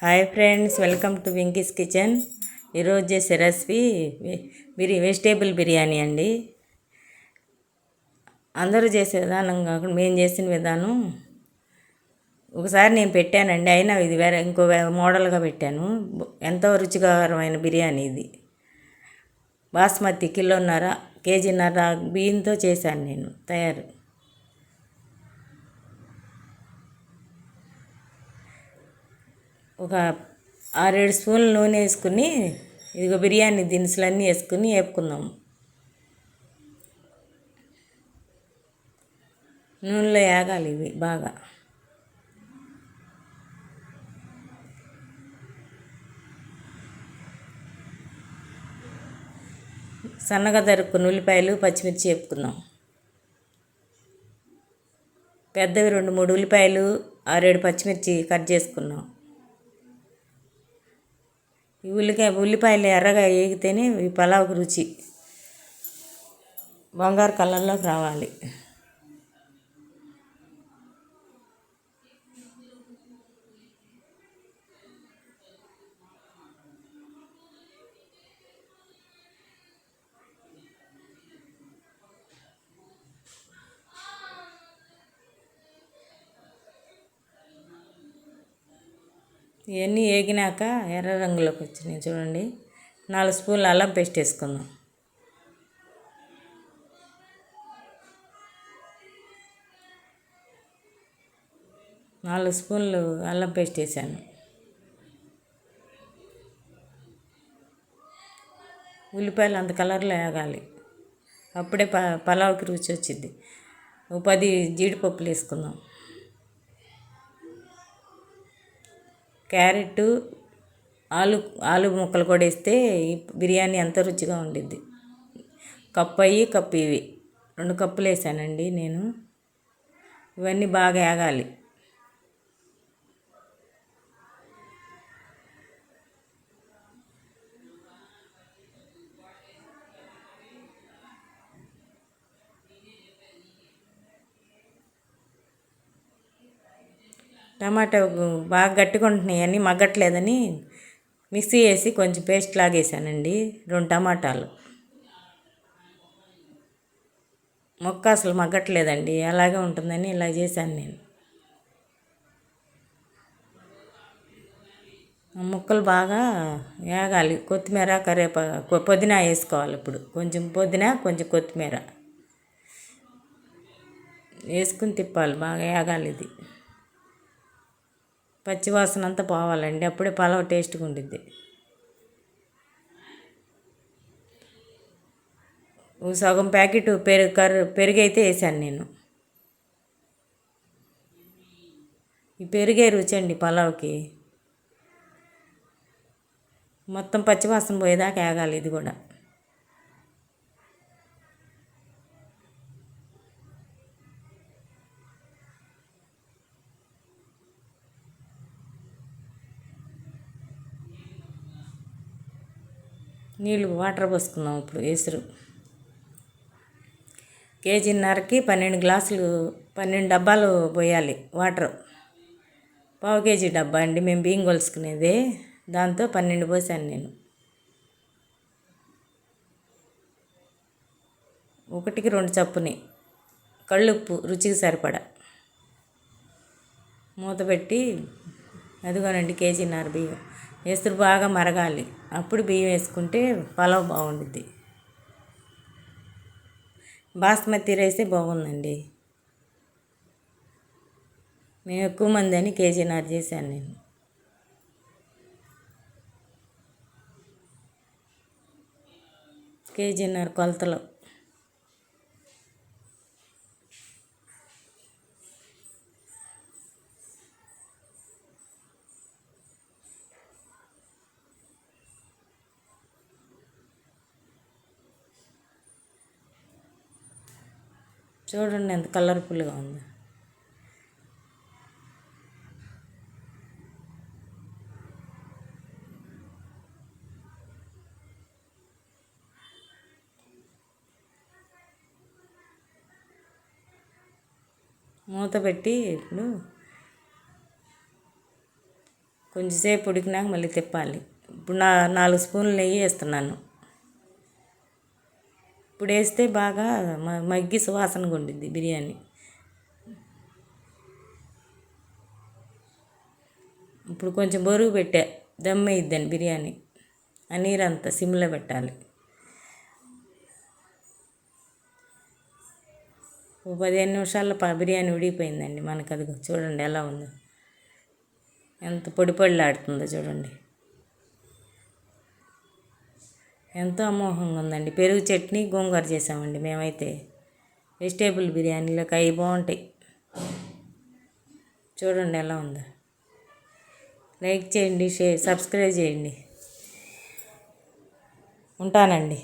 Hi friends, welcome to Venky's kitchen. ఈరోజు చేసే recipe vegetable biryani అండి. అందరూ చేసే విధానం కాకుండా మేము చేసిన విధానం ఒకసారి నేను పెట్టానండి. అయినా ఇది వేరే ఇంకో మోడల్గా పెట్టాను. ఎంతో రుచికరమైన బిర్యానీ ఇది. బాస్మతి కేజీన్నర బియ్యంతో చేశాను నేను తయారు. ఒక 6-7 స్పూన్లు నూనె వేసుకుని ఇదిగో బిర్యానీ దినుసులన్నీ వేసుకుని వేపుకుందాము. నూనెలో వేగాలి ఇవి బాగా. సన్నగా తరుక్కుని ఉల్లిపాయలు పచ్చిమిర్చి వేపుకుందాం. పెద్దవి 2-3 ఉల్లిపాయలు 6-7 పచ్చిమిర్చి కట్ చేసుకున్నాం. ఈ ఉల్లిపాయలు ఎర్రగా వేగితేనే ఈ పలావుకి రుచి. బంగారు కలర్లోకి రావాలి. ఇవన్నీ వేగినాక ఎర్ర రంగులోకి వచ్చినాయి చూడండి. 4 స్పూన్లు అల్లం పేస్ట్ వేసుకుందాం. 4 స్పూన్లు అల్లం పేస్ట్ వేసాను. ఉల్లిపాయలు అంత కలర్లో వేగాలి, అప్పుడే పలావుకి రుచి వచ్చింది. 10 జీడిపప్పులు వేసుకుందాం. క్యారెట్, ఆలు ముక్కలు కూడా వేస్తే ఈ బిర్యానీ ఎంతో రుచిగా ఉండిద్ది. కప్పు ఇవి 2 కప్పులు వేసానండి నేను. ఇవన్నీ బాగా వేగాలి. టమాటా బాగా గట్టిగా ఉంటున్నాయి, అన్నీ మగ్గట్లేదని మిక్సీ వేసి కొంచెం పేస్ట్ లాగేసానండి. 2 టమాటాలు. మొక్క అసలు మగ్గట్లేదండి, అలాగే ఉంటుందని ఇలా చేశాను నేను. ముక్కలు బాగా వేగాలి. కొత్తిమీర, కరివేపాకు, పుదీనా వేసుకోవాలి. ఇప్పుడు కొంచెం పుదీనా, కొంచెం కొత్తిమీర వేసుకుని తిప్పాలి. బాగా వేగాలి. ఇది పచ్చివాసన అంతా పోవాలండి, అప్పుడే పలావ్ టేస్ట్గా ఉండిద్ది. సగం ప్యాకెట్ పెరుగు అయితే వేసాను నేను. ఈ పెరుగే రుచి అండి పలావ్కి. మొత్తం పచ్చివాసన పోయేదాకా వేగాలి ఇది కూడా. వాటర్ పోసుకుందాం ఇప్పుడు. ఎసురు కేజీన్నరకి 12 డబ్బాలు పోయాలి వాటర్. పావు కేజీ డబ్బా అండి, మేము బియ్యం కొలుసుకునేది. దాంతో 12 పోసాను నేను. 1కి 2 చప్పుని. కళ్ళుప్పు రుచికి సరిపడా. మూత పెట్టి అదిగోనండి కేజీన్నర బియ్యం. ఎసురు బాగా మరగాలి, అప్పుడు బియ్యం వేసుకుంటే పలావ్ బాగుండుద్ది. బాస్మతి రైసే బాగుందండి. మేము ఎక్కువ మంది అని కేజీన్నర చేశాను నేను. కేజీన్నర కొలతలో. చూడండి ఎంత కలర్ఫుల్గా ఉంది. మూత పెట్టి ఇప్పుడు కొంచెంసేపు ఉడికినాక మళ్ళీ తిప్పాలి. ఇప్పుడు 4 స్పూన్లు నెయ్యి వేస్తున్నాను. ఇప్పుడు వేస్తే బాగా మగ్గి సువాసనగా ఉండిద్ది బిర్యానీ. ఇప్పుడు కొంచెం బరువు పెట్టా, దమ్ వేయిద్దని బిర్యానీ. ఆ నీరంతా సిమ్లో పెట్టాలి. ఓ 15 నిమిషాల్లో బిర్యానీ ఉడికిపోయిందండి మనకు. అది చూడండి ఎలా ఉందో, ఎంత పొడి పొడిలాడుతుందో చూడండి. ఎంతో అమోఘంగా ఉందండి. పెరుగు చట్నీ గోంగూర చేసామండి మేమైతే. వెజిటేబుల్ బిర్యానీలోకి అవి బాగుంటాయి. చూడండి ఎలా ఉందో. లైక్ చేయండి, సబ్స్క్రైబ్ చేయండి. ఉంటానండి.